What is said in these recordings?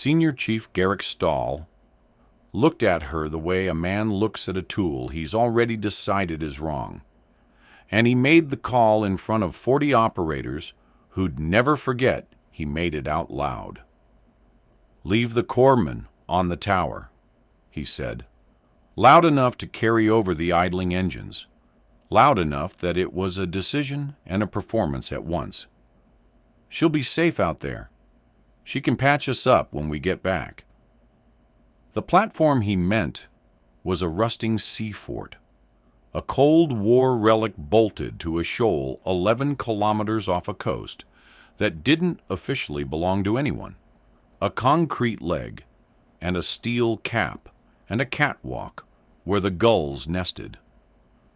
Senior Chief Garrick Stahl looked at her the way a man looks at a tool he's already decided is wrong, and he made the call in front of 40 operators who'd never forget he made it out loud. "Leave the corpsman on the tower," he said, loud enough to carry over the idling engines, loud enough that it was a decision and a performance at once. "She'll be safe out there. She can patch us up when we get back." The platform he meant was a rusting sea fort, a Cold War relic bolted to a shoal 11 kilometers off a coast that didn't officially belong to anyone, a concrete leg and a steel cap and a catwalk where the gulls nested,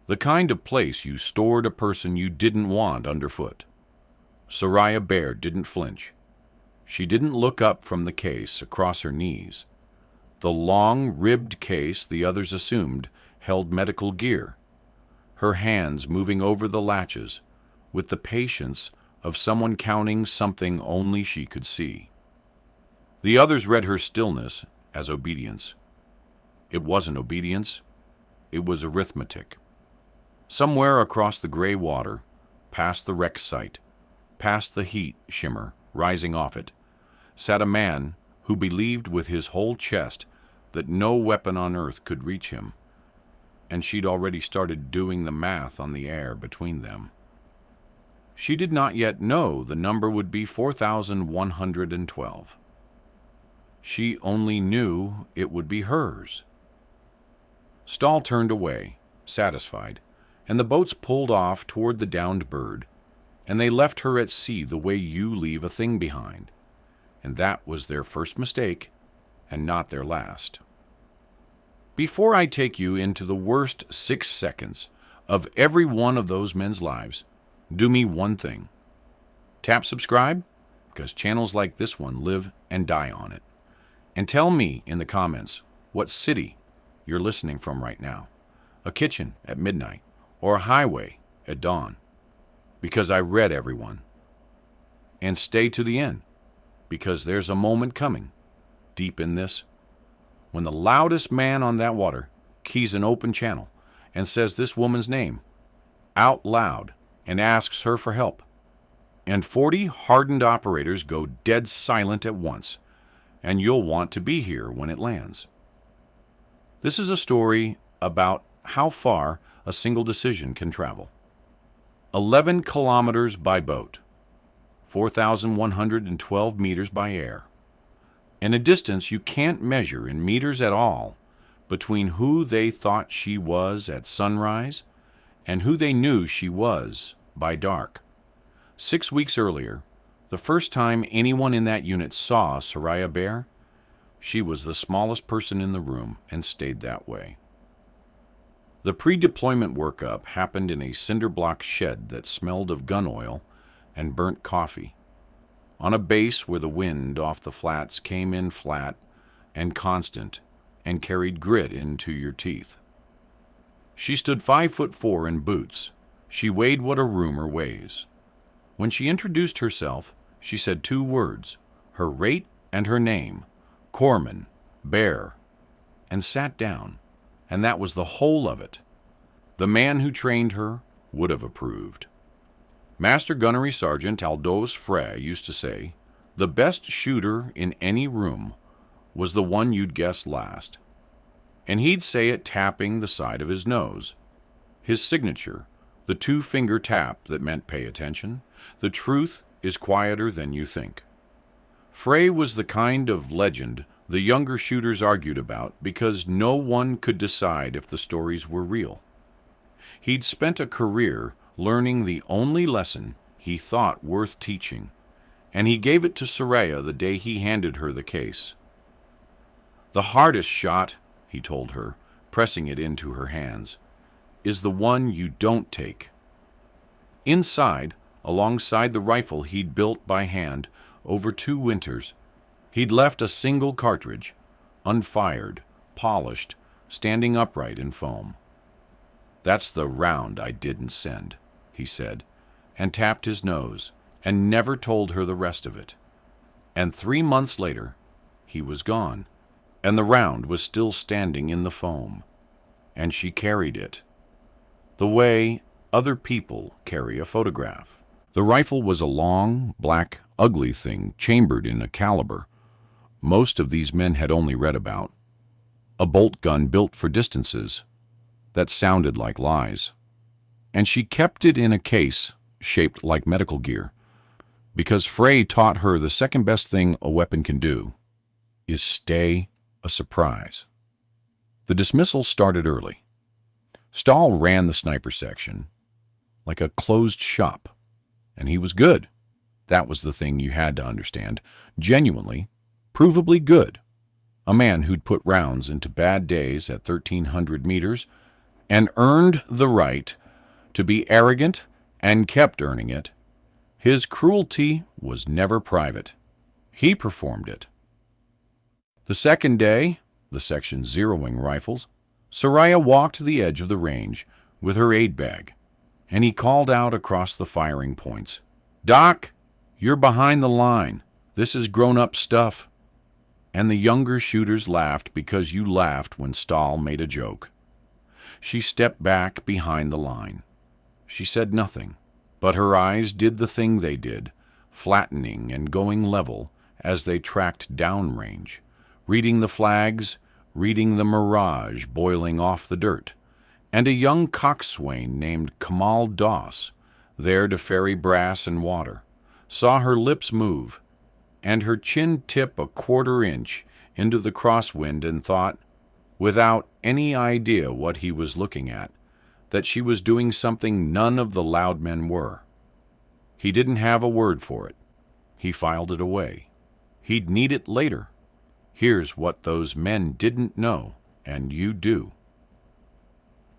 the kind of place you stored a person you didn't want underfoot. Soraya Bear didn't flinch. She didn't look up from the case across her knees. The long, ribbed case the others assumed held medical gear, her hands moving over the latches with the patience of someone counting something only she could see. The others read her stillness as obedience. It wasn't obedience, it was arithmetic. Somewhere across the gray water, past the wreck site, past the heat shimmer rising off it, sat a man who believed with his whole chest that no weapon on earth could reach him, and she'd already started doing the math on the air between them. She did not yet know the number would be 4,112. She only knew it would be hers. Stahl turned away, satisfied, and the boats pulled off toward the downed bird, and they left her at sea the way you leave a thing behind. And that was their first mistake, and not their last. Before I take you into the worst 6 seconds of every one of those men's lives, do me one thing. Tap subscribe, because channels like this one live and die on it. And tell me in the comments what city you're listening from right now, a kitchen at midnight, or a highway at dawn, because I read everyone. And stay to the end, because there's a moment coming, deep in this, when the loudest man on that water keys an open channel and says this woman's name out loud and asks her for help. And 40 hardened operators go dead silent at once, and you'll want to be here when it lands. This is a story about how far a single decision can travel. 11 kilometers by boat, 4,112 meters by air, and a distance you can't measure in meters at all between who they thought she was at sunrise and who they knew she was by dark. 6 weeks earlier, the first time anyone in that unit saw Soraya Bear, she was the smallest person in the room and stayed that way. The pre-deployment workup happened in a cinder block shed that smelled of gun oil and burnt coffee, on a base where the wind off the flats came in flat and constant and carried grit into your teeth. She stood 5'4" in boots. She weighed what a roomer weighs. When she introduced herself, she said 2 words, her rate and her name, Corpsman, Bear, and sat down, and that was the whole of it. The man who trained her would have approved. Master Gunnery Sergeant Aldous Frey used to say, the best shooter in any room was the one you'd guess last. And he'd say it tapping the side of his nose. His signature, the 2-finger tap that meant pay attention, the truth is quieter than you think. Frey was the kind of legend the younger shooters argued about because no one could decide if the stories were real. He'd spent a career learning the only lesson he thought worth teaching, and he gave it to Soraya the day he handed her the case. The hardest shot, he told her, pressing it into her hands, is the one you don't take. Inside, alongside the rifle he'd built by hand over 2 winters, he'd left a single cartridge, unfired, polished, standing upright in foam. That's the round I didn't send, he said, and tapped his nose, and never told her the rest of it. And 3 months later, he was gone, and the round was still standing in the foam, and she carried it, the way other people carry a photograph. The rifle was a long, black, ugly thing chambered in a caliber most of these men had only read about, a bolt gun built for distances that sounded like lies. And she kept it in a case shaped like medical gear, because Frey taught her the second best thing a weapon can do is stay a surprise. The dismissal started early. Stahl ran the sniper section like a closed shop, and he was good. That was the thing you had to understand. Genuinely, provably good. A man who'd put rounds into bad days at 1,300 meters and earned the right to be arrogant and kept earning it. His cruelty was never private. He performed it. The second day, the section zeroing rifles, Soraya walked to the edge of the range with her aid bag, and he called out across the firing points, "Doc, you're behind the line. This is grown-up stuff." And the younger shooters laughed because you laughed when Stahl made a joke. She stepped back behind the line. She said nothing, but her eyes did the thing they did, flattening and going level as they tracked downrange, reading the flags, reading the mirage boiling off the dirt, and a young coxswain named Kamal Doss, there to ferry brass and water, saw her lips move and her chin tip a quarter-inch into the crosswind and thought, without any idea what he was looking at, that she was doing something none of the loud men were. He didn't have a word for it. He filed it away. He'd need it later. Here's what those men didn't know, and you do.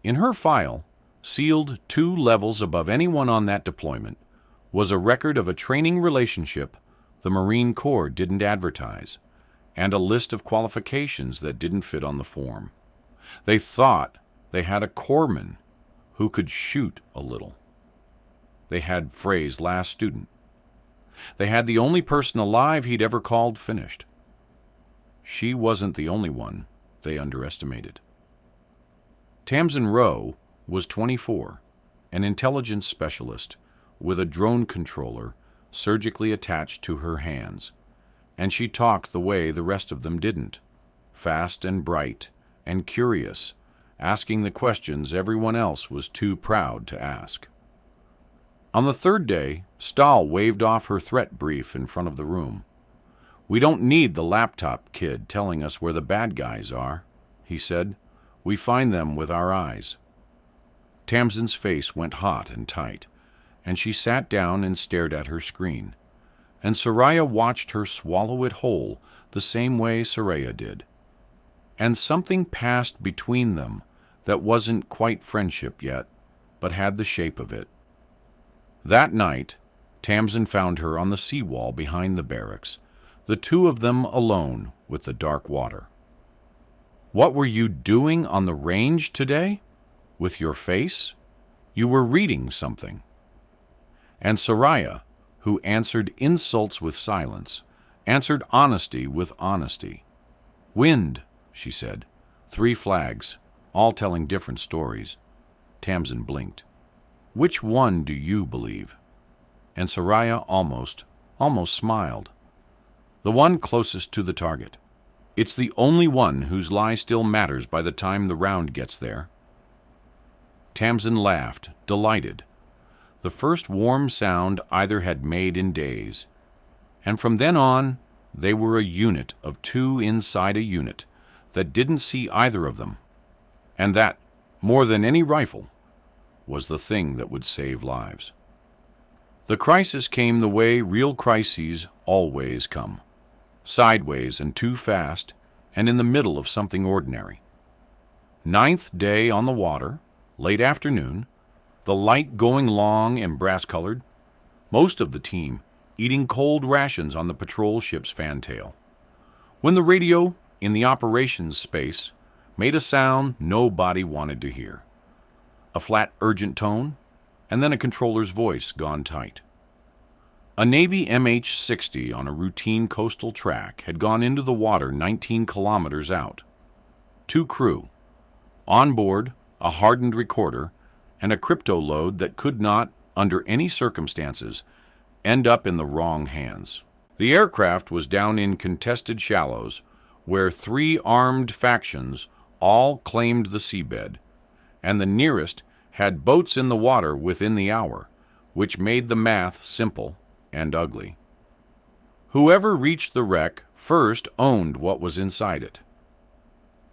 In her file, sealed 2 levels above anyone on that deployment, was a record of a training relationship the Marine Corps didn't advertise, and a list of qualifications that didn't fit on the form. They thought they had a corpsman who could shoot a little. They had Frey's last student. They had the only person alive he'd ever called finished. She wasn't the only one they underestimated. Tamsin Rowe was 24, an intelligence specialist with a drone controller surgically attached to her hands, and she talked the way the rest of them didn't, fast and bright and curious, asking the questions everyone else was too proud to ask. On the third day, Stahl waved off her threat brief in front of the room. "We don't need the laptop kid telling us where the bad guys are," he said. "We find them with our eyes." Tamsin's face went hot and tight, and she sat down and stared at her screen, and Soraya watched her swallow it whole the same way Soraya did. And something passed between them that wasn't quite friendship yet, but had the shape of it. That night, Tamsin found her on the seawall behind the barracks, the two of them alone with the dark water. "What were you doing on the range today? With your face? You were reading something." And Soraya, who answered insults with silence, answered honesty with honesty. "Wind," she said. 3 flags, all telling different stories. Tamsin blinked. "Which one do you believe?" And Soraya almost smiled. "The one closest to the target. It's the only one whose lie still matters by the time the round gets there." Tamsin laughed, delighted. The first warm sound either had made in days. And from then on, they were a unit of 2 inside a unit that didn't see either of them. And that, more than any rifle, was the thing that would save lives. The crisis came the way real crises always come. Sideways and too fast, and in the middle of something ordinary. 9th day on the water, late afternoon, the light going long and brass-colored, most of the team eating cold rations on the patrol ship's fantail. When the radio, in the operations space, made a sound nobody wanted to hear. A flat, urgent tone, and then a controller's voice gone tight. A Navy MH-60 on a routine coastal track had gone into the water 19 kilometers out. 2 crew. On board, a hardened recorder and a crypto load that could not, under any circumstances, end up in the wrong hands. The aircraft was down in contested shallows where 3 armed factions all claimed the seabed, and the nearest had boats in the water within the hour, which made the math simple and ugly. Whoever reached the wreck first owned what was inside it.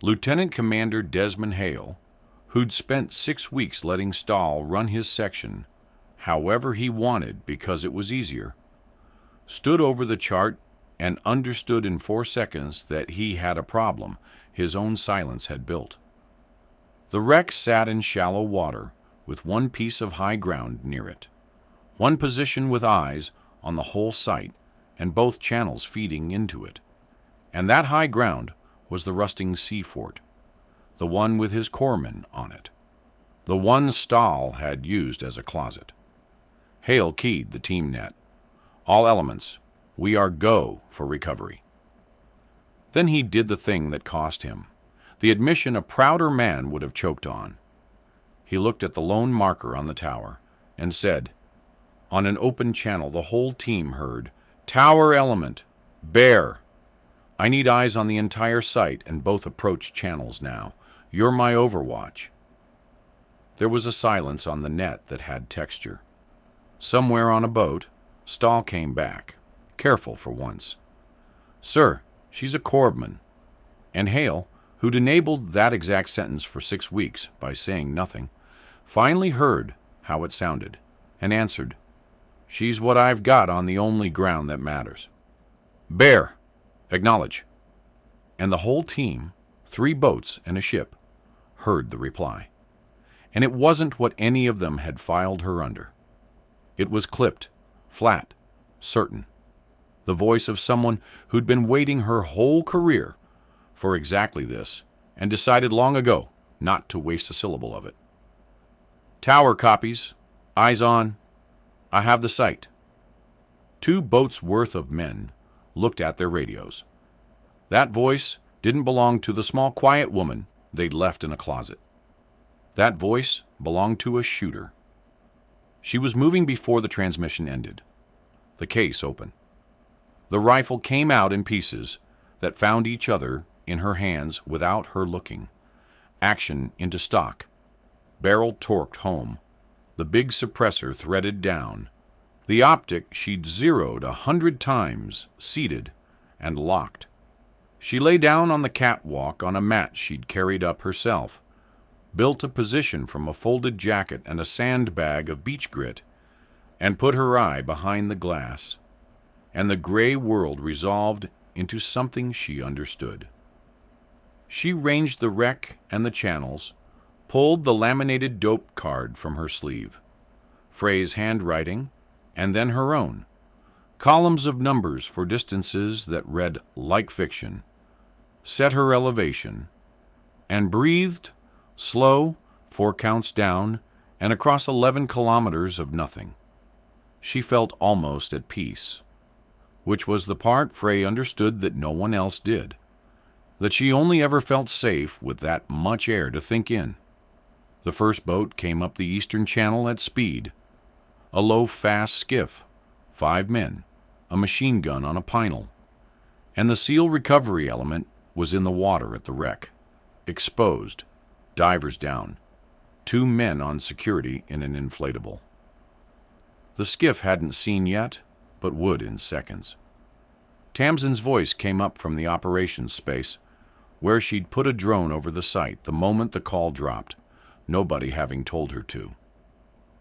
Lieutenant Commander Desmond Hale, who'd spent 6 weeks letting Stahl run his section however he wanted because it was easier, stood over the chart and understood in 4 seconds that he had a problem his own silence had built. The wreck sat in shallow water with one piece of high ground near it, one position with eyes on the whole site and both channels feeding into it, and that high ground was the rusting sea fort, the one with his corpsmen on it, the one Stahl had used as a closet. Hale keyed the team net. All elements, we are go for recovery. Then he did the thing that cost him, the admission a prouder man would have choked on. He looked at the lone marker on the tower and said, on an open channel the whole team heard, "Tower element, bear. I need eyes on the entire site and both approach channels now. You're my overwatch." There was a silence on the net that had texture. Somewhere on a boat, Stahl came back, careful for once. "Sir, she's a corpsman." And Hale, who'd enabled that exact sentence for 6 weeks by saying nothing, finally heard how it sounded and answered, "She's what I've got on the only ground that matters." "Bear, acknowledge." And the whole team, 3 boats and a ship, heard the reply. And it wasn't what any of them had filed her under. It was clipped, flat, certain. The voice of someone who'd been waiting her whole career for exactly this and decided long ago not to waste a syllable of it. "Tower copies. Eyes on. I have the site." 2 boats' worth of men looked at their radios. That voice didn't belong to the small, quiet woman they'd left in a closet. That voice belonged to a shooter. She was moving before the transmission ended, the case open. The rifle came out in pieces that found each other in her hands without her looking. Action into stock. Barrel torqued home. The big suppressor threaded down. The optic she'd zeroed 100 times, seated and locked. She lay down on the catwalk on a mat she'd carried up herself, built a position from a folded jacket and a sandbag of beach grit, and put her eye behind the glass, and the gray world resolved into something she understood. She ranged the wreck and the channels, pulled the laminated dope card from her sleeve, Frey's handwriting, and then her own, columns of numbers for distances that read like fiction, set her elevation, and breathed, slow, 4 counts down, and across 11 kilometers of nothing. She felt almost at peace, which was the part Frey understood that no one else did, that she only ever felt safe with that much air to think in. The first boat came up the eastern channel at speed, a low, fast skiff, 5 men, a machine gun on a pinel, and the SEAL recovery element was in the water at the wreck, exposed, divers down, 2 men on security in an inflatable. The skiff hadn't seen yet, but would in seconds. Tamsin's voice came up from the operations space, where she'd put a drone over the site the moment the call dropped, nobody having told her to.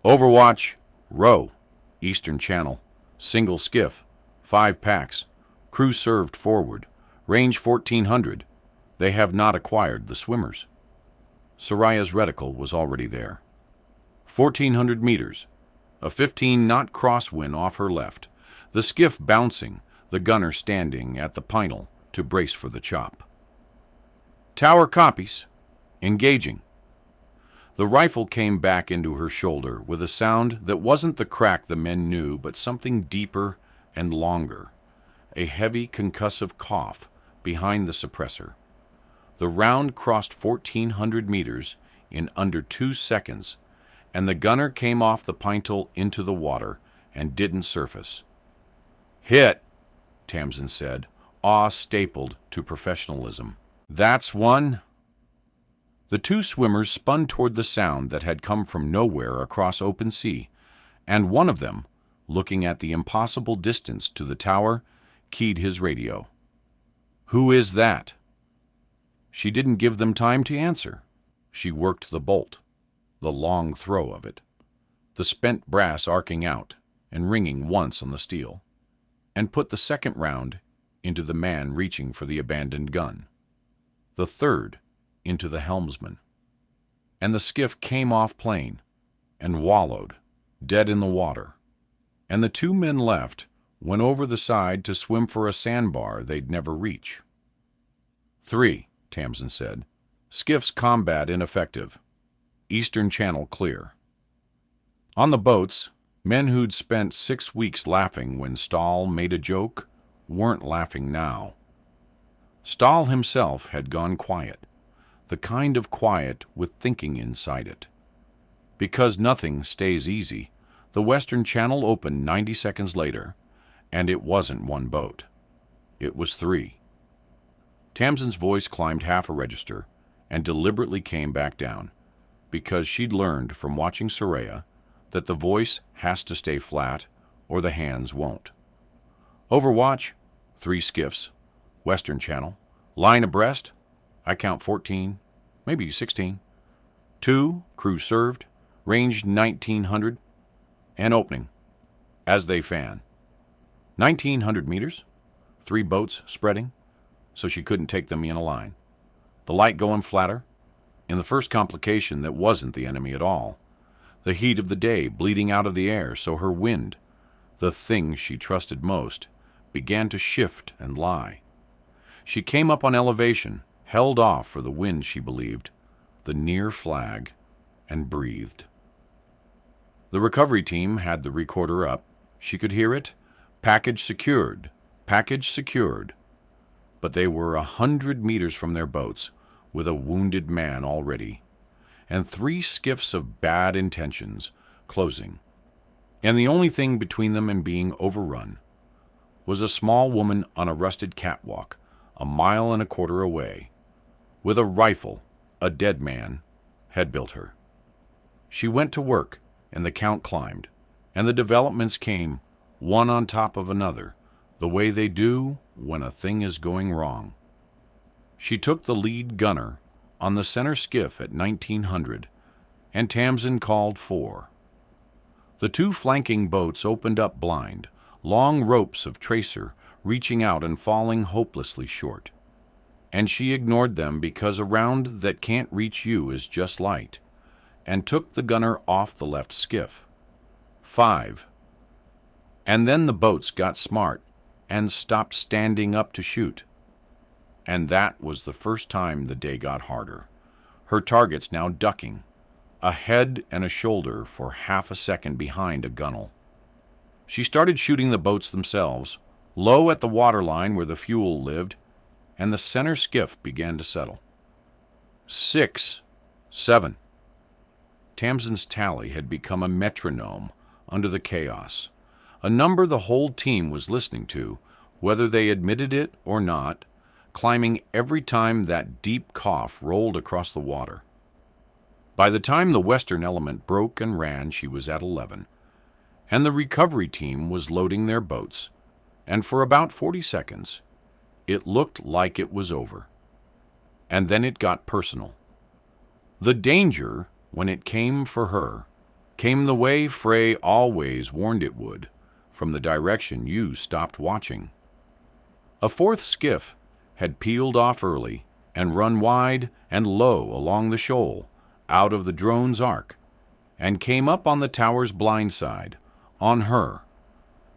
"Overwatch, row, Eastern Channel, single skiff, 5 packs, crew served forward, range 1400. They have not acquired the swimmers." Soraya's reticle was already there. 1400 meters, a 15-knot crosswind off her left, the skiff bouncing, the gunner standing at the pinel to brace for the chop. "Tower copies. Engaging." The rifle came back into her shoulder with a sound that wasn't the crack the men knew, but something deeper and longer, a heavy concussive cough behind the suppressor. The round crossed 1,400 meters in under 2 seconds, and the gunner came off the pintle into the water and didn't surface. "Hit," Tamsin said, awe stapled to professionalism. "That's one." The two swimmers spun toward the sound that had come from nowhere across open sea, and one of them, looking at the impossible distance to the tower, keyed his radio. "Who is that?" She didn't give them time to answer. She worked the bolt, the long throw of it, the spent brass arcing out and ringing once on the steel, and put the second round into the man reaching for the abandoned gun, the third into the helmsman. And the skiff came off plane and wallowed, dead in the water, and the two men left went over the side to swim for a sandbar they'd never reach. "3," Tamsin said. "Skiff's combat ineffective. Eastern Channel clear." On the boats, men who'd spent 6 weeks laughing when Stahl made a joke weren't laughing now. Stahl himself had gone quiet, the kind of quiet with thinking inside it. Because nothing stays easy, the Western Channel opened 90 seconds later, and it wasn't one boat. It was 3. Tamsin's voice climbed half a register and deliberately came back down, because she'd learned from watching Soraya that the voice has to stay flat or the hands won't. Overwatch, 3 skiffs, Western Channel, line abreast, I count 14, maybe 16. 2, crew served, range 1900, and opening, as they fan. 1900 meters, 3 boats spreading, so she couldn't take them in a line. The light going flatter, in the first complication that wasn't the enemy at all. The heat of the day bleeding out of the air, so her wind, the thing she trusted most, began to shift and lie. She came up on elevation, held off for the wind she believed, the near flag, and breathed. The recovery team had the recorder up. She could hear it. Package secured. Package secured. But they were 100 meters from their boats, with a wounded man already, and 3 skiffs of bad intentions closing. And the only thing between them and being overrun was a small woman on a rusted catwalk, 1.25 miles away, with a rifle a dead man had built her. She went to work, and the count climbed, and the developments came, one on top of another, the way they do when a thing is going wrong. She took the lead gunner on the center skiff at 1900, and Tamsin called 4. The 2 flanking boats opened up blind, long ropes of tracer reaching out and falling hopelessly short. And she ignored them because a round that can't reach you is just light, and took the gunner off the left skiff. 5. And then the boats got smart and stopped standing up to shoot. And that was the first time the day got harder. Her targets now ducking, a head and a shoulder for half a second behind a gunwale. She started shooting the boats themselves, low at the waterline where the fuel lived, and the center skiff began to settle. 6, 7. Tamsin's tally had become a metronome under the chaos, a number the whole team was listening to, whether they admitted it or not, climbing every time that deep cough rolled across the water. By the time the western element broke and ran, she was at 11, and the recovery team was loading their boats, and for about 40 seconds, it looked like it was over. And then it got personal. The danger, when it came for her, came the way Frey always warned it would, from the direction you stopped watching. A 4th skiff had peeled off early and run wide and low along the shoal, out of the drone's arc, and came up on the tower's blind side, on her,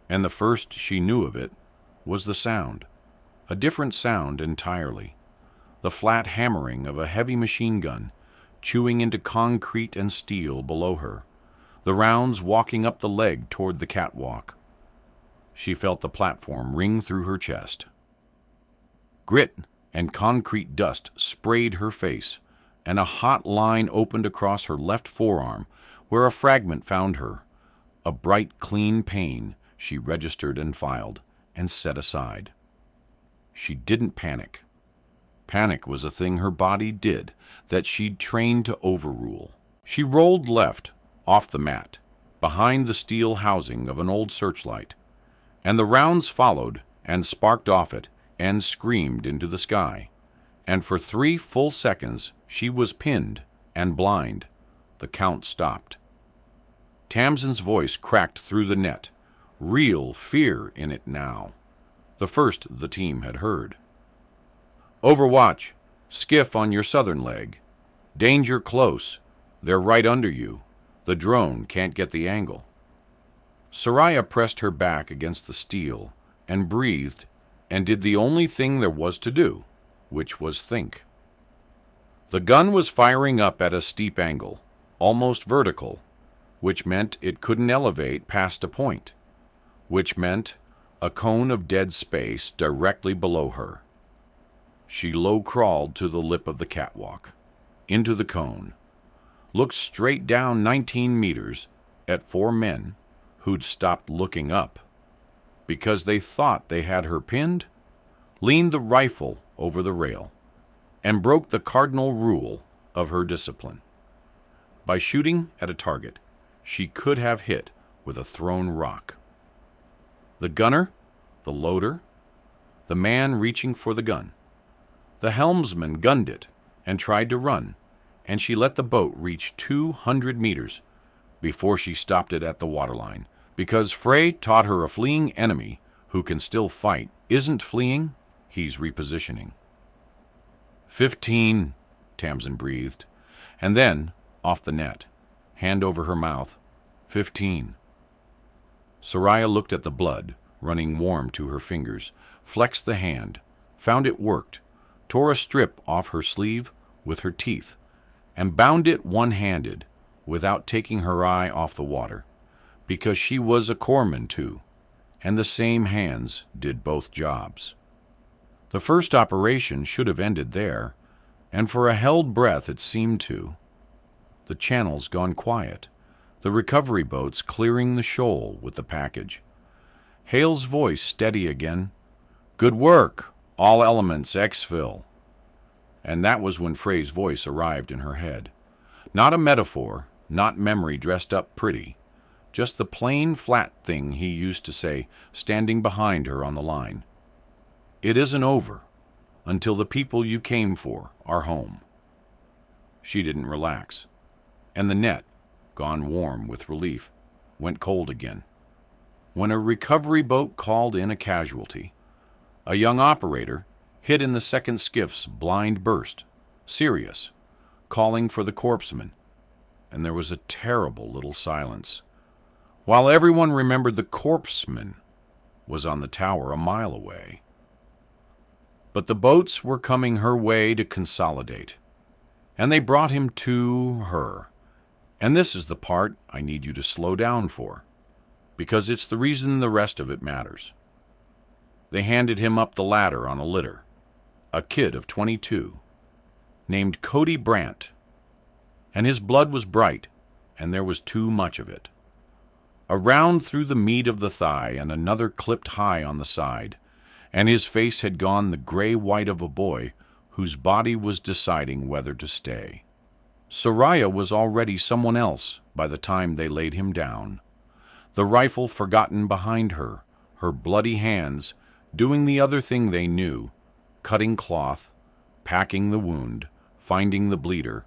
and the first she knew of it was the sound, a different sound entirely, the flat hammering of a heavy machine gun, chewing into concrete and steel below her, the rounds walking up the leg toward the catwalk. She felt the platform ring through her chest. Grit and concrete dust sprayed her face, and a hot line opened across her left forearm where a fragment found her. A bright, clean pain she registered and filed and set aside. She didn't panic. Panic was a thing her body did that she'd trained to overrule. She rolled left, off the mat, behind the steel housing of an old searchlight, and the rounds followed and sparked off it and screamed into the sky. And for 3 full seconds she was pinned and blind. The count stopped. Tamsin's voice cracked through the net, real fear in it now, the first the team had heard. Overwatch, skiff on your southern leg. Danger close. They're right under you. The drone can't get the angle. Soraya pressed her back against the steel and breathed and did the only thing there was to do, which was think. The gun was firing up at a steep angle, almost vertical, which meant it couldn't elevate past a point, which meant a cone of dead space directly below her. She low-crawled to the lip of the catwalk, into the cone, looked straight down 19 meters at 4 men who'd stopped looking up because they thought they had her pinned, leaned the rifle over the rail, and broke the cardinal rule of her discipline. By shooting at a target she could have hit with a thrown rock. The gunner, the loader, the man reaching for the gun. The helmsman gunned it and tried to run, and she let the boat reach 200 meters before she stopped it at the waterline, because Frey taught her a fleeing enemy who can still fight isn't fleeing, he's repositioning. 15, Tamsin breathed, and then, off the net, hand over her mouth, 15. Soraya looked at the blood, running warm to her fingers, flexed the hand, found it worked, tore a strip off her sleeve with her teeth, and bound it one-handed, without taking her eye off the water, because she was a corpsman too, and the same hands did both jobs. The first operation should have ended there, and for a held breath it seemed to. The channel's gone quiet, the recovery boats clearing the shoal with the package. Hale's voice steady again. Good work, all elements exfil. And that was when Frey's voice arrived in her head. Not a metaphor, not memory dressed up pretty, just the plain flat thing he used to say, standing behind her on the line. It isn't over until the people you came for are home. She didn't relax, and the net, gone warm with relief, went cold again. When a recovery boat called in a casualty, a young operator hit in the second skiff's blind burst, serious, calling for the corpsman, and there was a terrible little silence, while everyone remembered the corpsman was on the tower a mile away. But the boats were coming her way to consolidate, and they brought him to her. And this is the part I need you to slow down for, because it's the reason the rest of it matters. They handed him up the ladder on a litter, a kid of 22, named Cody Brandt, and his blood was bright, and there was too much of it. A round through the meat of the thigh and another clipped high on the side, and his face had gone the gray-white of a boy whose body was deciding whether to stay. Soraya was already someone else by the time they laid him down, the rifle forgotten behind her, her bloody hands doing the other thing they knew, cutting cloth, packing the wound, finding the bleeder,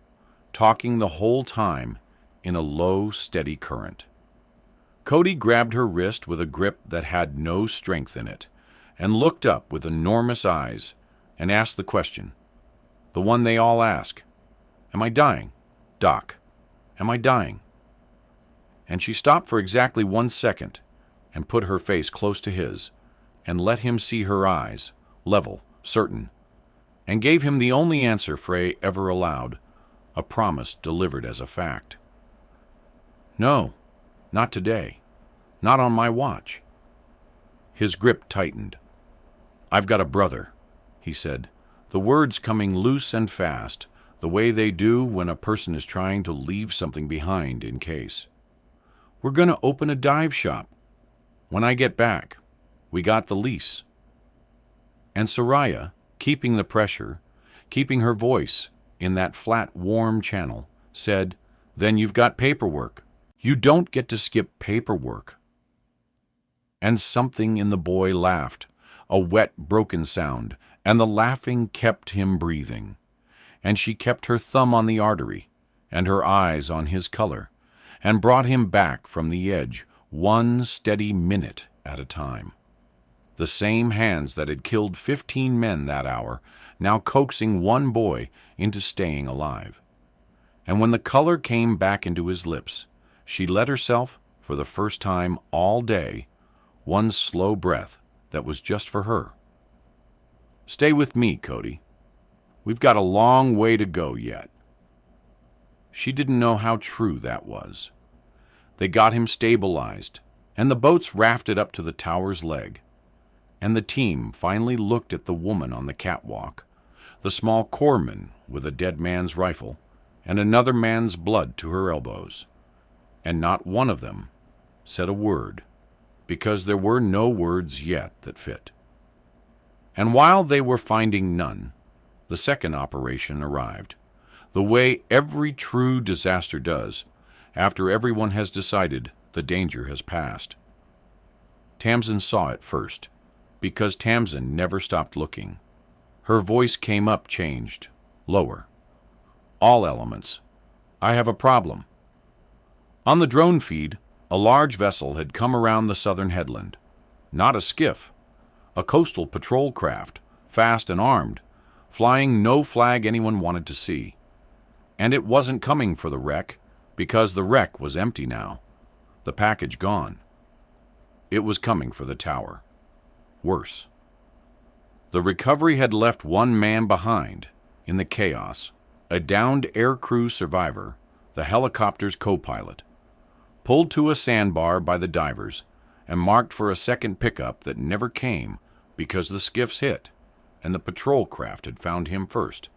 talking the whole time in a low, steady current. Cody grabbed her wrist with a grip that had no strength in it, and looked up with enormous eyes and asked the question, the one they all ask, "Am I dying, Doc? Am I dying?" And she stopped for exactly 1 second and put her face close to his and let him see her eyes, level, certain, and gave him the only answer Frey ever allowed, a promise delivered as a fact. "No, not today. Not on my watch." His grip tightened. "I've got a brother," he said, the words coming loose and fast, the way they do when a person is trying to leave something behind in case. "We're going to open a dive shop. When I get back, we got the lease." And Soraya, keeping the pressure, keeping her voice in that flat, warm channel, said, "Then you've got paperwork. You don't get to skip paperwork." And something in the boy laughed, a wet, broken sound, and the laughing kept him breathing. And she kept her thumb on the artery, and her eyes on his color, and brought him back from the edge, one steady minute at a time. The same hands that had killed 15 men that hour, now coaxing one boy into staying alive. And when the color came back into his lips, she let herself, for the first time all day, one slow breath that was just for her. "Stay with me, Cody. We've got a long way to go yet." She didn't know how true that was. They got him stabilized, and the boats rafted up to the tower's leg. And the team finally looked at the woman on the catwalk, the small corpsman with a dead man's rifle and another man's blood to her elbows. And not one of them said a word, because there were no words yet that fit. And while they were finding none, the second operation arrived, the way every true disaster does, after everyone has decided the danger has passed. Tamsin saw it first, because Tamsin never stopped looking. Her voice came up changed, lower. "All elements. I have a problem." On the drone feed, a large vessel had come around the southern headland. Not a skiff, a coastal patrol craft, fast and armed, flying no flag anyone wanted to see. And it wasn't coming for the wreck, because the wreck was empty now, the package gone. It was coming for the tower. Worse. The recovery had left one man behind in the chaos, a downed aircrew survivor, the helicopter's co-pilot, pulled to a sandbar by the divers and marked for a second pickup that never came because the skiffs hit and the patrol craft had found him first.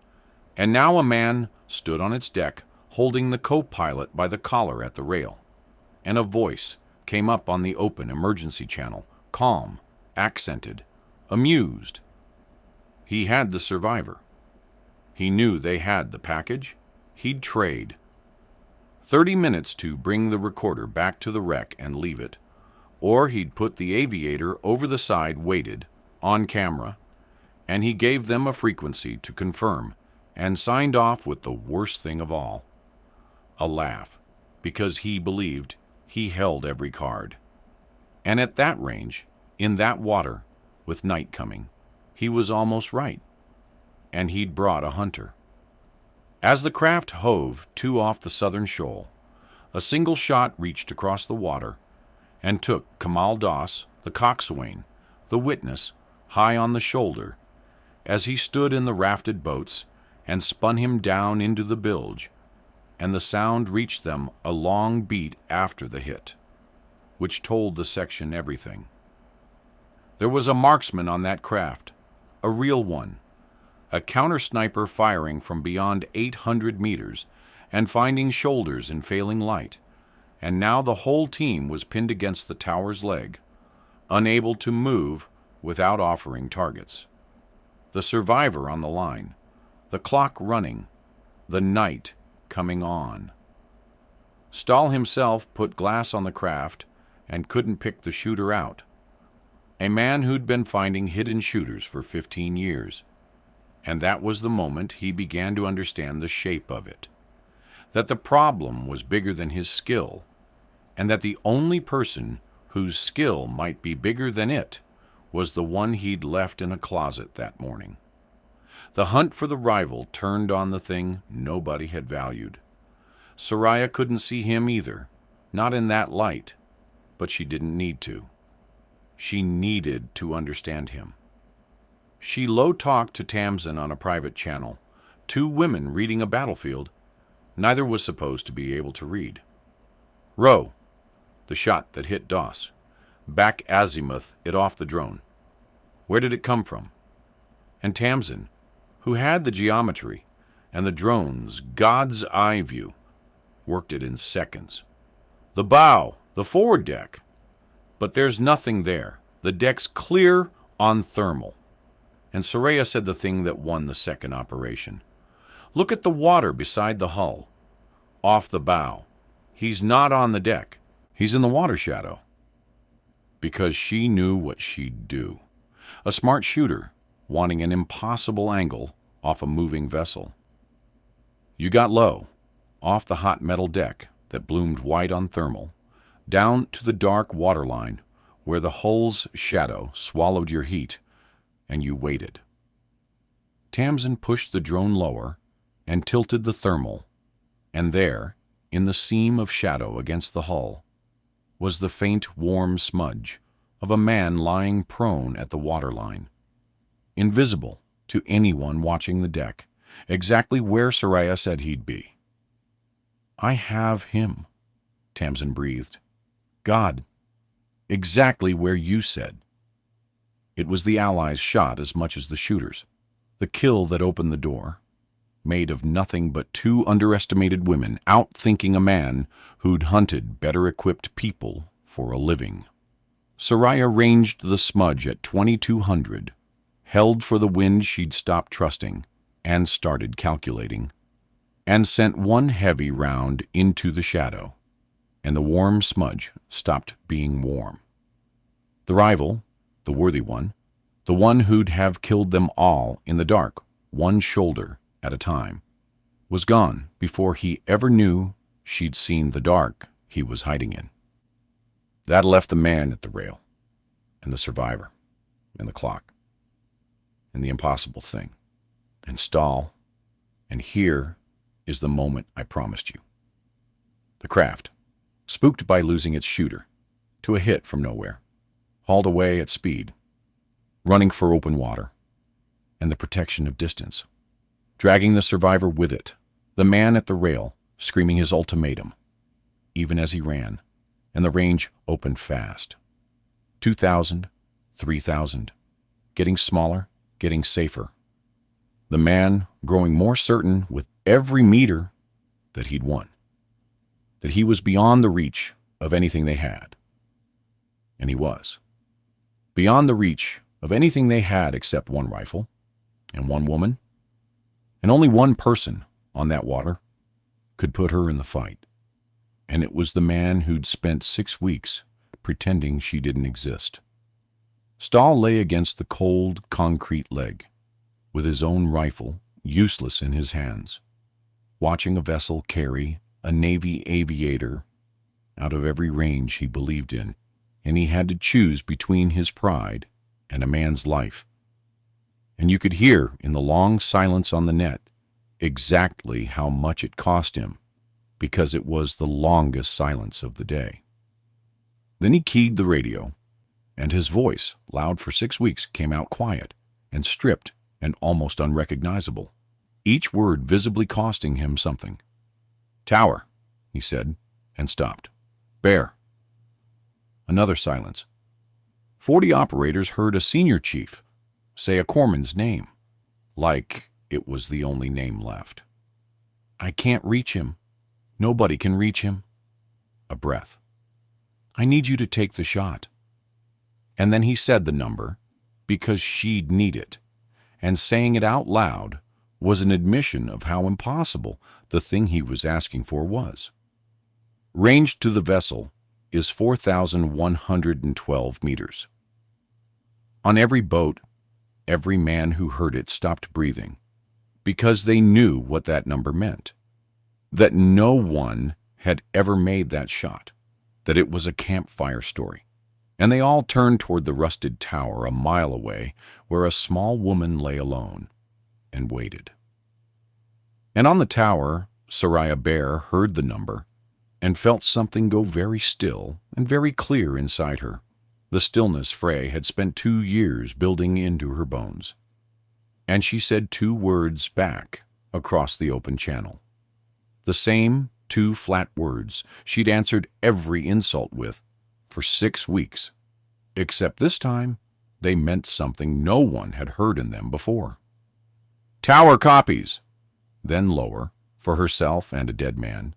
And now a man stood on its deck holding the co-pilot by the collar at the rail. And a voice came up on the open emergency channel, calm, accented, amused. He had the survivor. He knew they had the package. He'd trade. 30 minutes to bring the recorder back to the wreck and leave it, or he'd put the aviator over the side weighted, on camera, and he gave them a frequency to confirm and signed off with the worst thing of all. A laugh, because he believed he held every card. And at that range, in that water, with night coming, he was almost right. And he'd brought a hunter. As the craft hove to off the southern shoal, a single shot reached across the water and took Kamal Doss, the coxswain, the witness, high on the shoulder, as he stood in the rafted boats and spun him down into the bilge, and the sound reached them a long beat after the hit, which told the section everything. There was a marksman on that craft, a real one, a counter-sniper firing from beyond 800 meters and finding shoulders in failing light, and now the whole team was pinned against the tower's leg, unable to move without offering targets. The survivor on the line, the clock running, the night coming on. Stahl himself put glass on the craft and couldn't pick the shooter out, a man who'd been finding hidden shooters for 15 years. And that was the moment he began to understand the shape of it, that the problem was bigger than his skill, and that the only person whose skill might be bigger than it was the one he'd left in a closet that morning. The hunt for the rival turned on the thing nobody had valued. Soraya couldn't see him either, not in that light, but she didn't need to. She needed to understand him. She low-talked to Tamsin on a private channel, two women reading a battlefield, Neither was supposed to be able to read. Row, the shot that hit Doss. Back azimuth it off the drone. Where did it come from? And Tamsin, who had the geometry and the drone's God's eye view, worked it in seconds. The bow, the forward deck. But there's nothing there. The deck's clear on thermal. And Soraya said the thing that won the second operation. Look at the water beside the hull. Off the bow. He's not on the deck. He's in the water shadow. Because she knew what she'd do. A smart shooter, wanting an impossible angle off a moving vessel. You got low, off the hot metal deck that bloomed white on thermal, down to the dark waterline where the hull's shadow swallowed your heat, and you waited. Tamsin pushed the drone lower and tilted the thermal, and there, in the seam of shadow against the hull, was the faint, warm smudge of a man lying prone at the waterline, invisible to anyone watching the deck, exactly where Soraya said he'd be. I have him, Tamsin breathed. God, exactly where you said. It was the Allies' shot as much as the shooters, the kill that opened the door, made of nothing but two underestimated women outthinking a man who'd hunted better-equipped people for a living. Soraya ranged the smudge at 2200, held for the wind she'd stopped trusting, and started calculating, and sent one heavy round into the shadow, and the warm smudge stopped being warm. The rival, the worthy one, the one who'd have killed them all in the dark, one shoulder at a time, was gone before he ever knew she'd seen the dark he was hiding in. That left the man at the rail, and the survivor, and the clock, and the impossible thing, and Stahl, and here is the moment I promised you. The craft, spooked by losing its shooter to a hit from nowhere, hauled away at speed, running for open water, and the protection of distance, dragging the survivor with it, the man at the rail screaming his ultimatum, even as he ran, and the range opened fast. 2,000, 3,000, getting smaller, getting safer. The man growing more certain with every meter that he'd won, that he was beyond the reach of anything they had. And he was. Beyond the reach of anything they had except one rifle, and one woman, and only one person on that water could put her in the fight. And it was the man who'd spent 6 weeks pretending she didn't exist. Stahl lay against the cold, concrete leg, with his own rifle useless in his hands, watching a vessel carry a Navy aviator out of every range he believed in, and he had to choose between his pride and a man's life. And you could hear in the long silence on the net exactly how much it cost him, because it was the longest silence of the day. Then he keyed the radio, and his voice, loud for 6 weeks, came out quiet and stripped and almost unrecognizable, each word visibly costing him something. Tower, he said, and stopped. Bear. Another silence. 40 operators heard a senior chief say a corpsman's name, like it was the only name left. I can't reach him. Nobody can reach him. A breath. I need you to take the shot. And then he said the number, because she'd need it, and saying it out loud was an admission of how impossible the thing he was asking for was. Range to the vessel is 4,112 meters. On every boat, every man who heard it stopped breathing, because they knew what that number meant, that no one had ever made that shot, that it was a campfire story, and they all turned toward the rusted tower a mile away where a small woman lay alone and waited. And on the tower, Soraya Bear heard the number and felt something go very still and very clear inside her, the stillness Frey had spent 2 years building into her bones. And she said 2 words back across the open channel. The same two flat words she'd answered every insult with for 6 weeks. Except this time, they meant something no one had heard in them before. "Tower copies." Then lower, for herself and a dead man.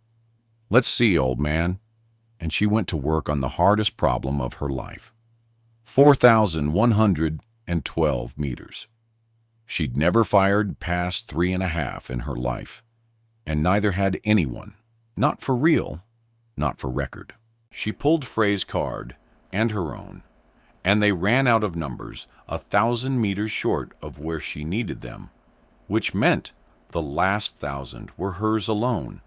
"Let's see, old man." And she went to work on the hardest problem of her life. 4,112 meters. She'd never fired past 3.5 in her life, and neither had anyone. Not for real, not for record. She pulled Frey's card and her own, and they ran out of numbers 1,000 meters short of where she needed them, which meant the last 1,000 were hers alone,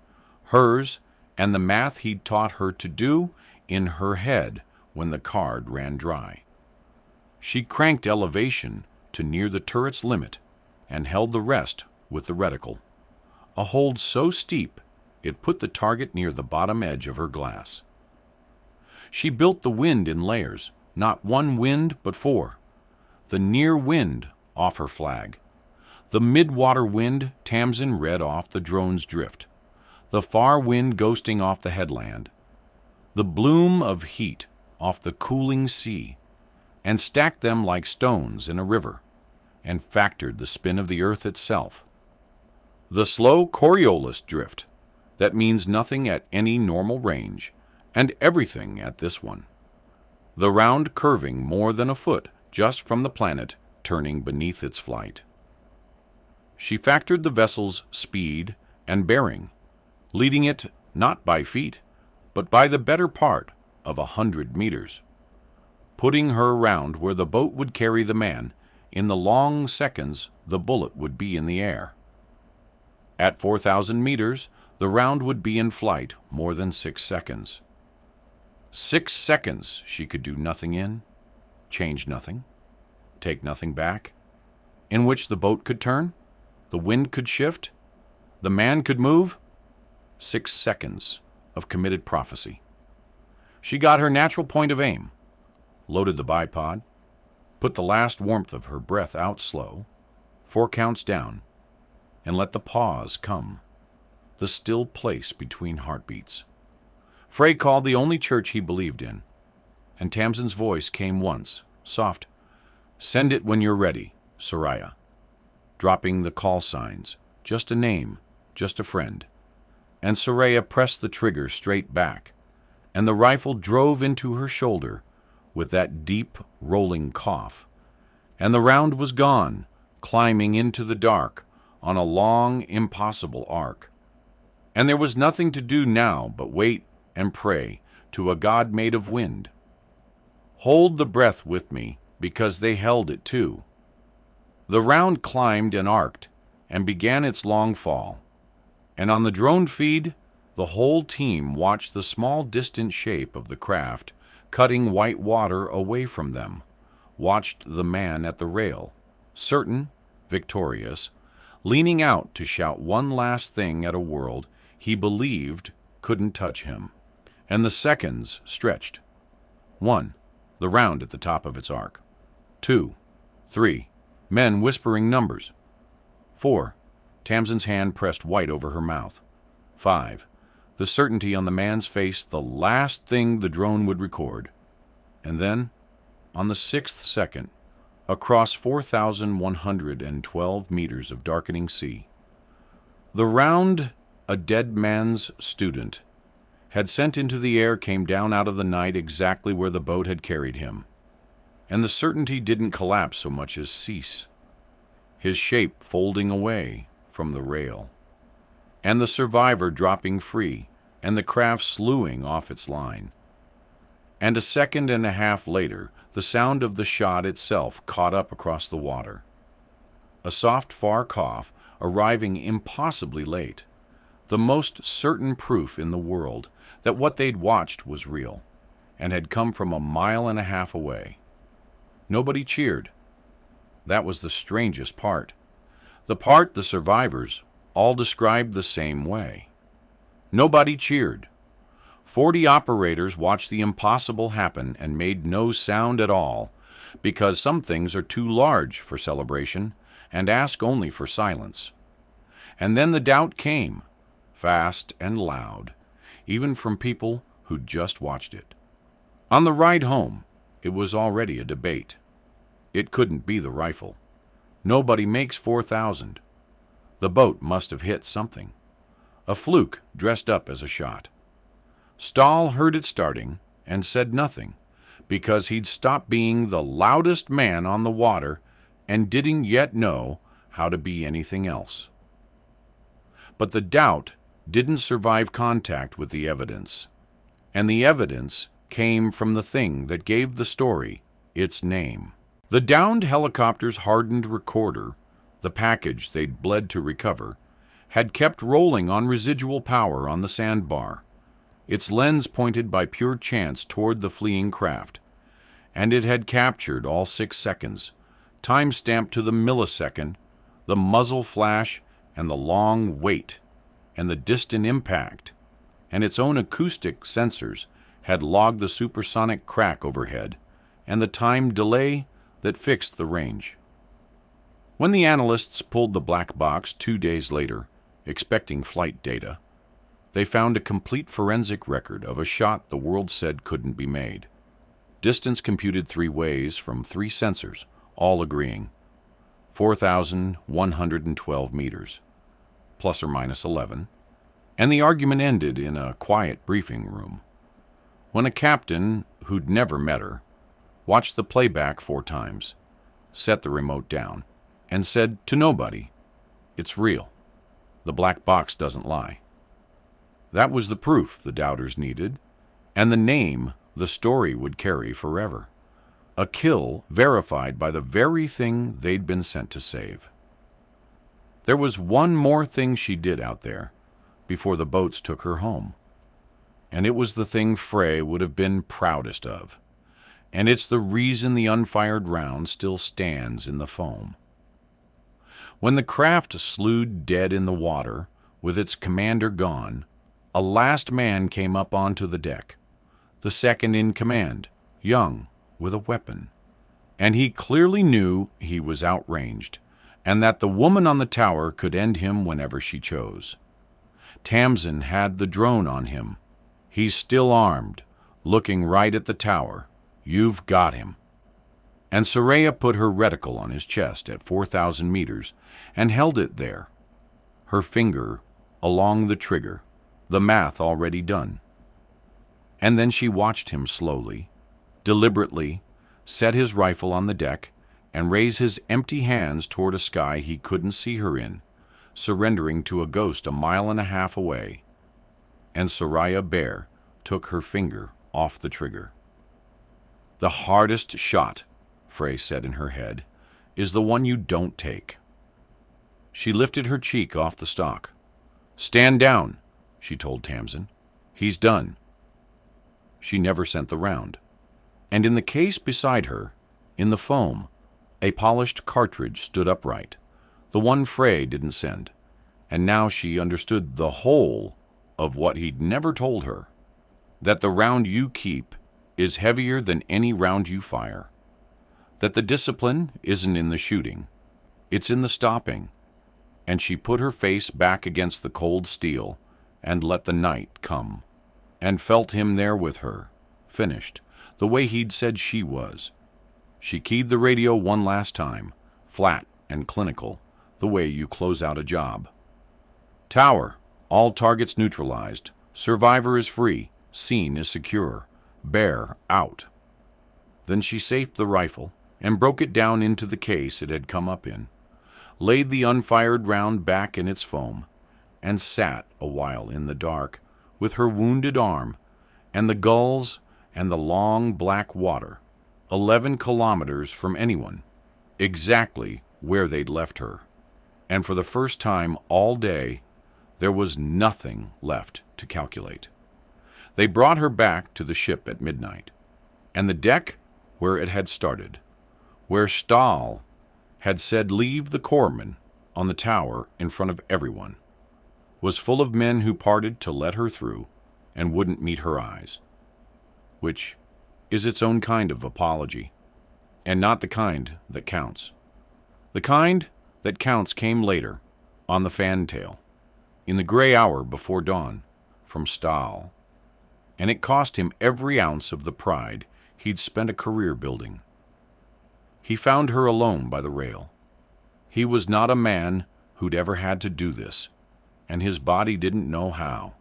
hers and the math he'd taught her to do in her head when the card ran dry. She cranked elevation to near the turret's limit and held the rest with the reticle, a hold so steep it put the target near the bottom edge of her glass. She built the wind in layers, not one wind but 4. The near wind off her flag, the mid-water wind Tamsin read off the drone's drift, the far wind ghosting off the headland, the bloom of heat off the cooling sea, and stacked them like stones in a river, and factored the spin of the earth itself. The slow Coriolis drift that means nothing at any normal range, and everything at this one. The round curving more than a foot just from the planet turning beneath its flight. She factored the vessel's speed and bearing, leading it not by feet, but by the better part of 100 meters, putting her around where the boat would carry the man in the long seconds the bullet would be in the air. At 4,000 meters, the round would be in flight more than 6 seconds. 6 seconds she could do nothing in, change nothing, take nothing back, in which the boat could turn, the wind could shift, the man could move. 6 seconds of committed prophecy. She got her natural point of aim, loaded the bipod, put the last warmth of her breath out slow, 4 counts down, and let the pause come, the still place between heartbeats. Frey called the only church he believed in, and Tamsin's voice came once, soft, "Send it when you're ready, Soraya," dropping the call signs, just a name, just a friend. And Soraya pressed the trigger straight back, and the rifle drove into her shoulder with that deep, rolling cough, and the round was gone, climbing into the dark on a long, impossible arc. And there was nothing to do now but wait and pray to a God made of wind. Hold the breath with me, because they held it too. The round climbed and arced and began its long fall, and on the drone feed, the whole team watched the small distant shape of the craft cutting white water away from them, watched the man at the rail, certain, victorious, leaning out to shout one last thing at a world he believed couldn't touch him. And the seconds stretched. 1, the round at the top of its arc. 2, 3, men whispering numbers. 4, Tamsin's hand pressed white over her mouth. 5, the certainty on the man's face, the last thing the drone would record. And then, on the 6th second, across 4,112 meters of darkening sea, the round a dead man's student had sent into the air came down out of the night exactly where the boat had carried him. And the certainty didn't collapse so much as cease, his shape folding away from the rail, and the survivor dropping free, and the craft slewing off its line. And a second and a half later, the sound of the shot itself caught up across the water. A soft, far cough, arriving impossibly late, the most certain proof in the world that what they'd watched was real, and had come from 1.5 miles away. Nobody cheered. That was the strangest part. The part the survivors all described the same way. Nobody cheered. 40 operators watched the impossible happen and made no sound at all, because some things are too large for celebration and ask only for silence. And then the doubt came, fast and loud, even from people who'd just watched it. On the ride home, it was already a debate. It couldn't be the rifle. Nobody makes 4,000. The boat must have hit something. A fluke dressed up as a shot. Stahl heard it starting and said nothing, because he'd stopped being the loudest man on the water and didn't yet know how to be anything else. But the doubt didn't survive contact with the evidence, and the evidence came from the thing that gave the story its name. The downed helicopter's hardened recorder, the package they'd bled to recover, had kept rolling on residual power on the sandbar, its lens pointed by pure chance toward the fleeing craft, and it had captured all 6 seconds, time-stamped to the millisecond, the muzzle flash and the long wait and the distant impact, and its own acoustic sensors had logged the supersonic crack overhead and the time delay that fixed the range. When the analysts pulled the black box 2 days later, expecting flight data, they found a complete forensic record of a shot the world said couldn't be made. Distance computed 3 ways from 3 sensors, all agreeing. 4,112 meters, plus or minus 11, and the argument ended in a quiet briefing room, when a captain who'd never met her watched the playback 4 times, set the remote down, and said to nobody, "It's real. The black box doesn't lie." That was the proof the doubters needed, and the name the story would carry forever. A kill verified by the very thing they'd been sent to save. There was one more thing she did out there before the boats took her home, and it was the thing Frey would have been proudest of, and it's the reason the unfired round still stands in the foam. When the craft slewed dead in the water, with its commander gone, a last man came up onto the deck, the second in command, young, with a weapon, and he clearly knew he was outranged, and that the woman on the tower could end him whenever she chose. Tamsin had the drone on him. He's still armed, looking right at the tower. You've got him. And Soraya put her reticle on his chest at 4,000 meters and held it there, her finger along the trigger, the math already done. And then she watched him slowly, deliberately, set his rifle on the deck and raise his empty hands toward a sky he couldn't see her in, surrendering to a ghost 1.5 miles away. And Soraya Bear took her finger off the trigger. "The hardest shot," Frey said in her head, "is the one you don't take." She lifted her cheek off the stock. "Stand down," she told Tamsin. "He's done." She never sent the round. And in the case beside her, in the foam, a polished cartridge stood upright, the one Frey didn't send, and now she understood the whole of what he'd never told her, that the round you keep is heavier than any round you fire, that the discipline isn't in the shooting, it's in the stopping, and she put her face back against the cold steel and let the night come, and felt him there with her, finished, the way he'd said she was. She keyed the radio one last time, flat and clinical, the way you close out a job. "Tower, all targets neutralized. Survivor is free. Scene is secure. Bear out." Then she safed the rifle and broke it down into the case it had come up in, laid the unfired round back in its foam, and sat a while in the dark with her wounded arm and the gulls and the long black water, 11 kilometers from anyone, exactly where they'd left her. And for the first time all day, there was nothing left to calculate. They brought her back to the ship at midnight, and the deck where it had started, where Stahl had said leave the corpsman on the tower in front of everyone, was full of men who parted to let her through and wouldn't meet her eyes, which is its own kind of apology, and not the kind that counts. The kind that counts came later, on the fantail, in the gray hour before dawn, from Stahl, and it cost him every ounce of the pride he'd spent a career building. He found her alone by the rail. He was not a man who'd ever had to do this, and his body didn't know how.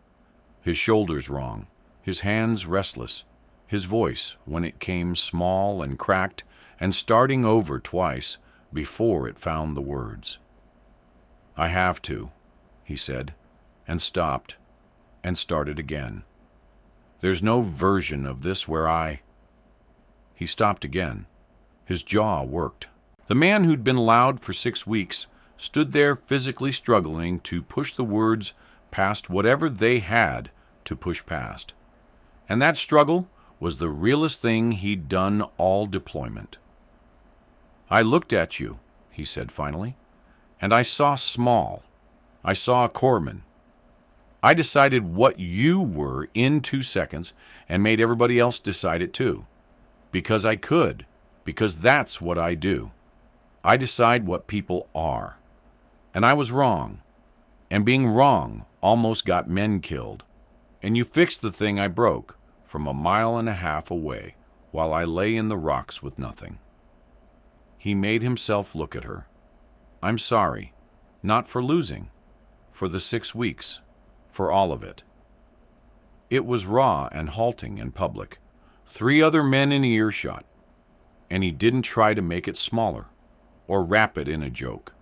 His shoulders wrong, his hands restless, his voice, when it came, small and cracked and starting over twice before it found the words. "I have to," he said, and stopped, and started again. "There's no version of this where I—" He stopped again. His jaw worked. The man who'd been loud for 6 weeks stood there physically struggling to push the words past whatever they had to push past. And that struggle was the realest thing he'd done all deployment. "I looked at you," he said finally, "and I saw small. I saw a corpsman. I decided what you were in 2 seconds and made everybody else decide it too. Because I could. Because that's what I do. I decide what people are. And I was wrong. And being wrong almost got men killed. And you fixed the thing I broke from 1.5 miles away while I lay in the rocks with nothing." He made himself look at her. "I'm sorry. Not for losing. For the 6 weeks. For all of it." It was raw and halting and public. 3 other men in earshot. And he didn't try to make it smaller or wrap it in a joke.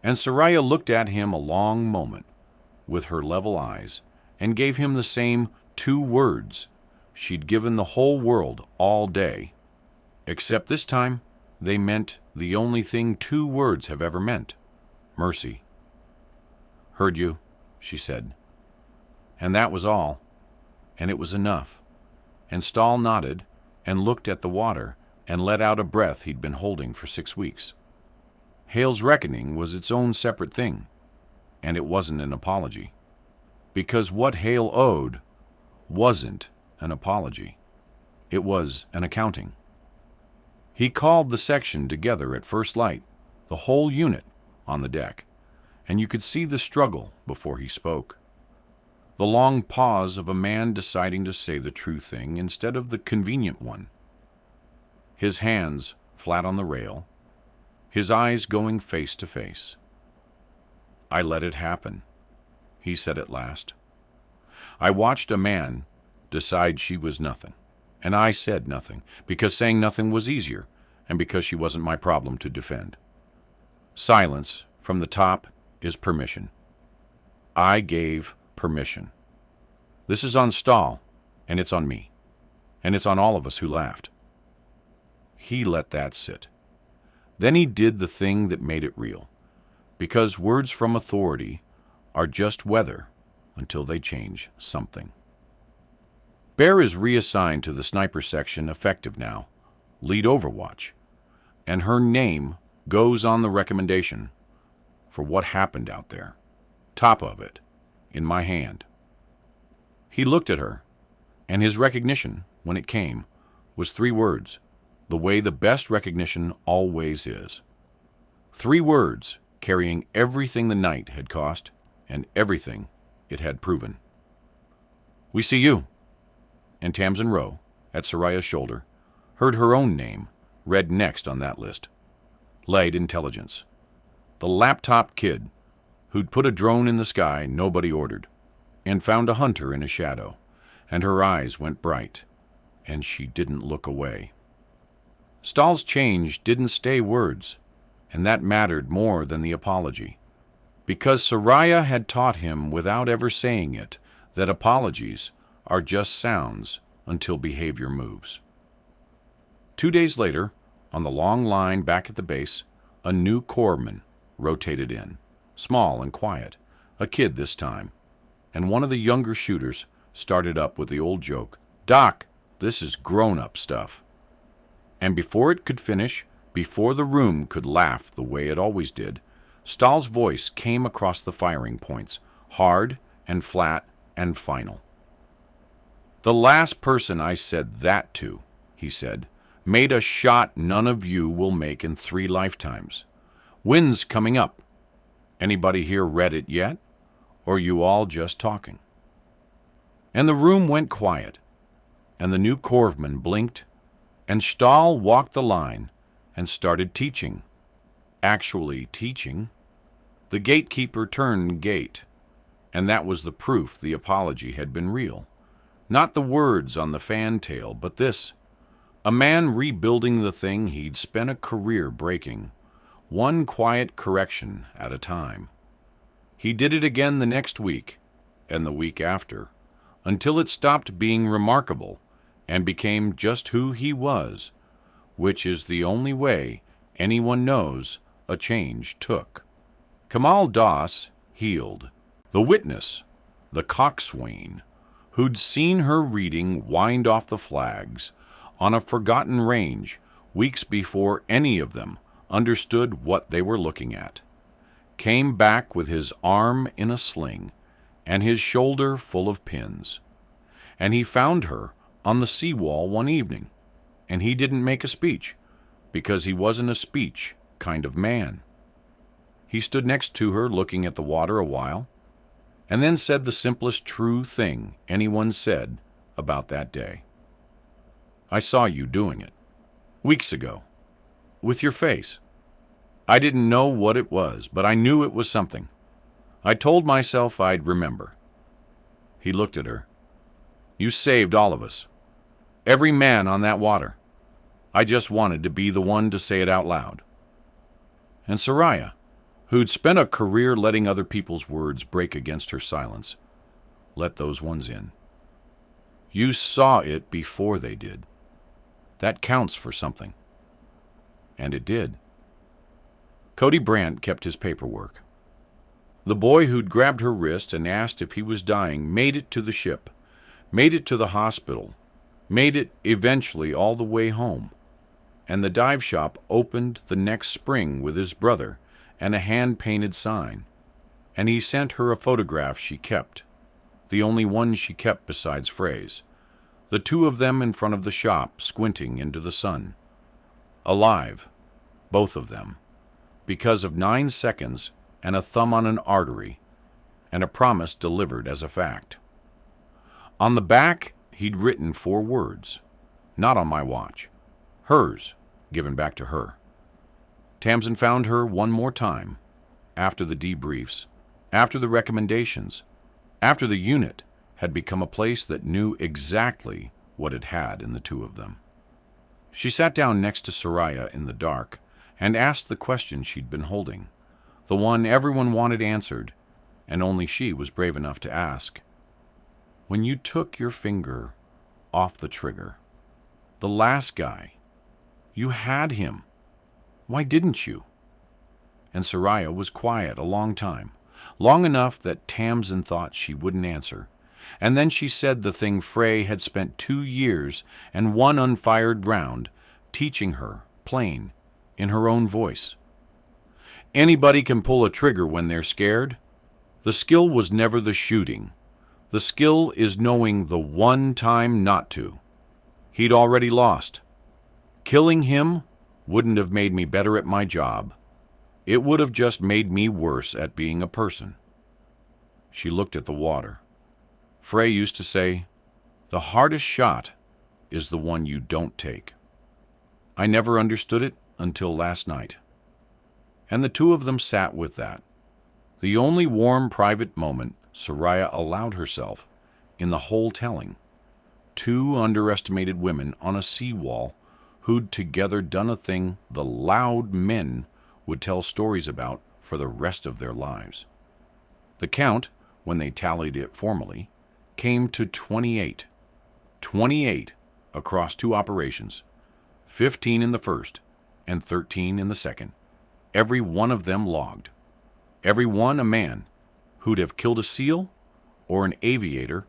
And Soraya looked at him a long moment with her level eyes and gave him the same 2 words she'd given the whole world all day, except this time they meant the only thing 2 words have ever meant: mercy. "Heard you," she said. And that was all, and it was enough. And Stahl nodded and looked at the water and let out a breath he'd been holding for 6 weeks. Hale's reckoning was its own separate thing, and it wasn't an apology. Because what Hale owed wasn't an apology. It was an accounting. He called the section together at first light, the whole unit on the deck, and you could see the struggle before he spoke. The long pause of a man deciding to say the true thing instead of the convenient one. His hands flat on the rail, his eyes going face to face. "I let it happen," he said at last. "I watched a man decide she was nothing, and I said nothing, because saying nothing was easier, and because she wasn't my problem to defend. Silence from the top is permission. I gave permission. This is on Stahl, and it's on me, and it's on all of us who laughed." He let that sit. Then he did the thing that made it real, because words from authority are just weather until they change something. Bear is reassigned to the sniper section effective now, lead overwatch, and her name goes on the recommendation for what happened out there, top of it, in my hand. He looked at her, and his recognition, when it came, was 3 words, the way the best recognition always is. 3 words carrying everything the night had cost and everything it had proven. "We see you." And Tamsin Rowe, at Soraya's shoulder, heard her own name read next on that list. Light intelligence. The laptop kid who'd put a drone in the sky nobody ordered, and found a hunter in a shadow, and her eyes went bright, and she didn't look away. Stahl's change didn't stay words, and that mattered more than the apology, because Soraya had taught him without ever saying it that apologies are just sounds until behavior moves. 2 days later, on the long line back at the base, a new corpsman rotated in, small and quiet, a kid this time, and one of the younger shooters started up with the old joke, "Doc, this is grown-up stuff." And before it could finish, before the room could laugh the way it always did, Stahl's voice came across the firing points, hard and flat and final. "The last person I said that to," he said, "made a shot none of you will make in 3 lifetimes. Wind's coming up. Anybody here read it yet? or you all just talking?" And the room went quiet, and the new corpsman blinked, and Stahl walked the line and started teaching. Actually teaching. The gatekeeper turned gate, and that was the proof the apology had been real. Not the words on the fantail, but this: a man rebuilding the thing he'd spent a career breaking, one quiet correction at a time. He did it again the next week, and the week after, until it stopped being remarkable and became just who he was, which is the only way anyone knows a change took. Kamal Das healed. The witness, the coxswain, who'd seen her reading wind off the flags on a forgotten range weeks before any of them understood what they were looking at, came back with his arm in a sling and his shoulder full of pins. And he found her on the seawall one evening, and he didn't make a speech, because he wasn't a speech kind of man. He stood next to her looking at the water a while, and then said the simplest true thing anyone said about that day. "I saw you doing it, weeks ago, with your face. I didn't know what it was, but I knew it was something. I told myself I'd remember." He looked at her. "You saved all of us. Every man on that water. I just wanted to be the one to say it out loud." And Soraya, who'd spent a career letting other people's words break against her silence, let those ones in. "You saw it before they did. That counts for something." And it did. Cody Brandt kept his paperwork. The boy who'd grabbed her wrist and asked if he was dying made it to the ship, made it to the hospital, made it eventually all the way home. And the dive shop opened the next spring with his brother and a hand-painted sign. And he sent her a photograph she kept, the only one she kept besides Frey's, the two of them in front of the shop squinting into the sun. Alive, both of them, because of 9 seconds and a thumb on an artery, and a promise delivered as a fact. On the back, he'd written 4 words: "Not on my watch." Hers, given back to her. Tamsin found her one more time, after the debriefs, after the recommendations, after the unit had become a place that knew exactly what it had in the two of them. She sat down next to Soraya in the dark and asked the question she'd been holding, the one everyone wanted answered, and only she was brave enough to ask. "When you took your finger off the trigger, the last guy, you had him. Why didn't you?" And Soraya was quiet a long time, long enough that Tamsin thought she wouldn't answer, and then she said the thing Frey had spent 2 years and 1 unfired round teaching her, plain, in her own voice. Anybody can pull a trigger when they're scared. The skill was never the shooting. The skill is knowing the one time not to. He'd already lost. Killing him wouldn't have made me better at my job. It would have just made me worse at being a person. She looked at the water. Frey used to say, "The hardest shot is the one you don't take." I never understood it until last night. And the two of them sat with that, the only warm private moment Soraya allowed herself in the whole telling. 2 underestimated women on a seawall who'd together done a thing the loud men would tell stories about for the rest of their lives. The count, when they tallied it formally, came to 28. 28 across 2 operations, 15 in the first and 13 in the second. Every one of them logged. Every one a man who'd have killed a SEAL or an aviator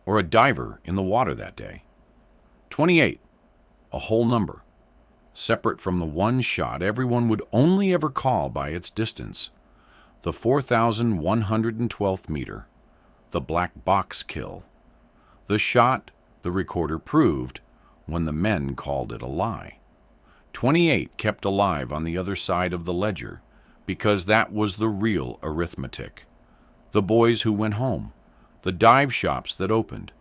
or a diver in the water that day. 28. A whole number, separate from the one shot everyone would only ever call by its distance, the 4,112th meter, the black box kill, the shot the recorder proved when the men called it a lie. 28 kept alive on the other side of the ledger because that was the real arithmetic, the boys who went home, the dive shops that opened,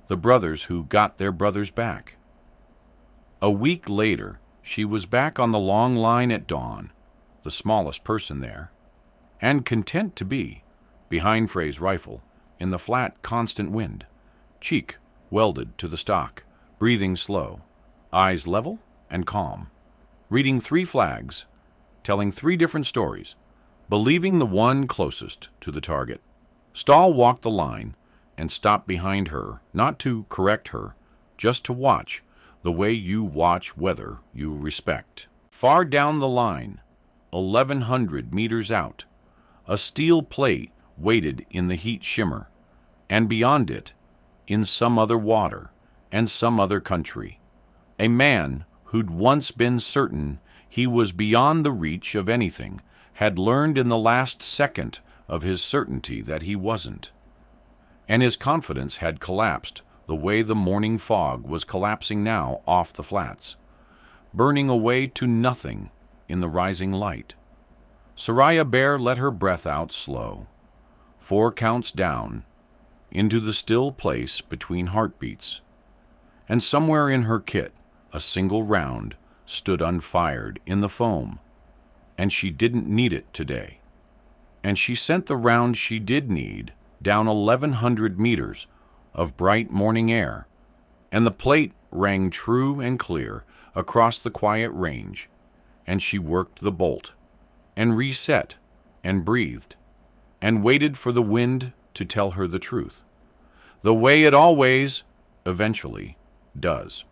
the brothers who got their brothers back. A week later, she was back on the long line at dawn, the smallest person there, and content to be, behind Frey's rifle, in the flat, constant wind, cheek welded to the stock, breathing slow, eyes level and calm, reading 3 flags, telling 3 different stories, believing the one closest to the target. Stahl walked the line and stopped behind her, not to correct her, just to watch, the way you watch weather you respect. Far down the line, 1,100 meters out, a steel plate waited in the heat shimmer, and beyond it, in some other water and some other country, a man who'd once been certain he was beyond the reach of anything had learned in the last second of his certainty that he wasn't. And his confidence had collapsed the way the morning fog was collapsing now off the flats, burning away to nothing in the rising light. Soraya Bear let her breath out slow, 4 counts down, into the still place between heartbeats. And somewhere in her kit, a single round stood unfired in the foam, and she didn't need it today. And she sent the round she did need down 1,100 meters of bright morning air, and the plate rang true and clear across the quiet range, and she worked the bolt, and reset, and breathed, and waited for the wind to tell her the truth, the way it always, eventually, does.